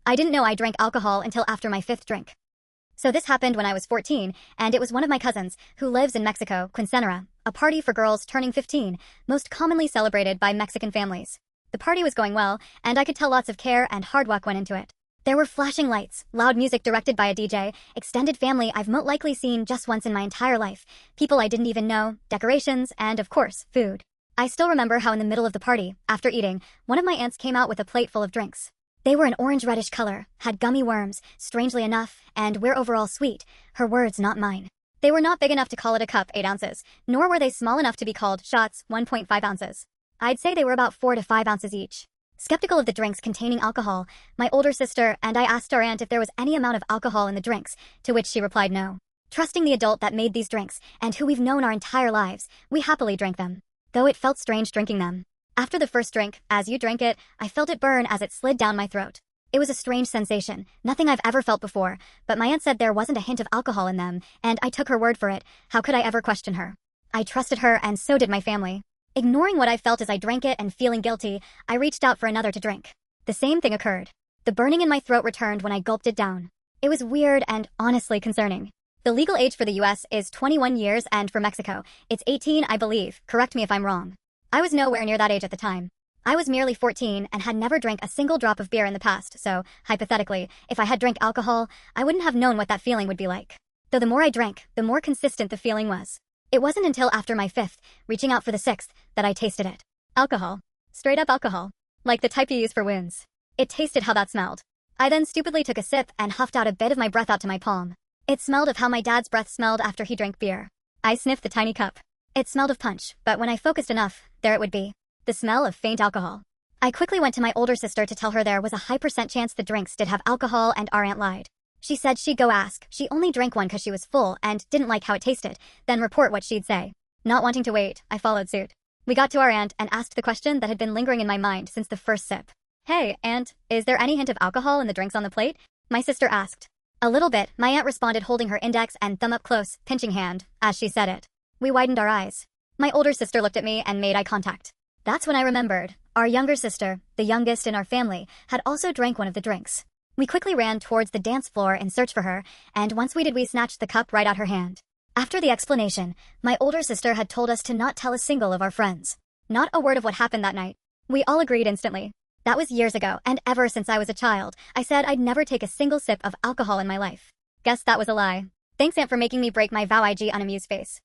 I didn't know I drank alcohol until after my fifth drink. So this happened when I was 14, and it was one of my cousins, who lives in Mexico, Quinceañera, a party for girls turning 15, most commonly celebrated by Mexican families. The party was going well, and I could tell lots of care and hard work went into it. There were flashing lights, loud music directed by a DJ, extended family I've most likely seen just once in my entire life, people I didn't even know, decorations, and of course, food. I still remember how in the middle of the party, after eating, one of my aunts came out with a plate full of drinks. They were an orange-reddish color, had gummy worms, strangely enough, and were overall sweet, her words not mine. They were not big enough to call it a cup 8 ounces, nor were they small enough to be called shots 1.5 ounces. I'd say they were about 4 to 5 ounces each. Skeptical of the drinks containing alcohol, my older sister and I asked our aunt if there was any amount of alcohol in the drinks, to which she replied no. Trusting the adult that made these drinks, and who we've known our entire lives, we happily drank them. Though it felt strange drinking them. After the first drink, as you drank it, I felt it burn as it slid down my throat. It was a strange sensation, nothing I've ever felt before, but my aunt said there wasn't a hint of alcohol in them, and I took her word for it. How could I ever question her? I trusted her, and so did my family. Ignoring what I felt as I drank it and feeling guilty, I reached out for another to drink. The same thing occurred. The burning in my throat returned when I gulped it down. It was weird and honestly concerning. The legal age for the US is 21 years, and for Mexico, it's 18, I believe. Correct me if I'm wrong. I was nowhere near that age at the time. I was merely 14 and had never drank a single drop of beer in the past, so, hypothetically, if I had drank alcohol, I wouldn't have known what that feeling would be like. Though the more I drank, the more consistent the feeling was. It wasn't until after my fifth, reaching out for the sixth, that I tasted it. Alcohol. Straight up alcohol. Like the type you use for wounds. It tasted how that smelled. I then stupidly took a sip and huffed out a bit of my breath out to my palm. It smelled of how my dad's breath smelled after he drank beer. I sniffed the tiny cup. It smelled of punch, but when I focused enough, there it would be. The smell of faint alcohol. I quickly went to my older sister to tell her there was a high % chance the drinks did have alcohol, and our aunt lied. She said she'd go ask. She only drank one because she was full and didn't like how it tasted, then report what she'd say. Not wanting to wait, I followed suit. We got to our aunt and asked the question that had been lingering in my mind since the first sip. "Hey, aunt, is there any hint of alcohol in the drinks on the plate?" My sister asked. "A little bit," my aunt responded, holding her index and thumb up close, pinching hand, as she said it. We widened our eyes. My older sister looked at me and made eye contact. That's when I remembered. Our younger sister, the youngest in our family, had also drank one of the drinks. We quickly ran towards the dance floor in search for her, and once we did, we snatched the cup right out her hand. After the explanation, my older sister had told us to not tell a single of our friends. Not a word of what happened that night. We all agreed instantly. That was years ago, and ever since I was a child, I said I'd never take a single sip of alcohol in my life. Guess that was a lie. Thanks, aunt, for making me break my vow. IG unamused face.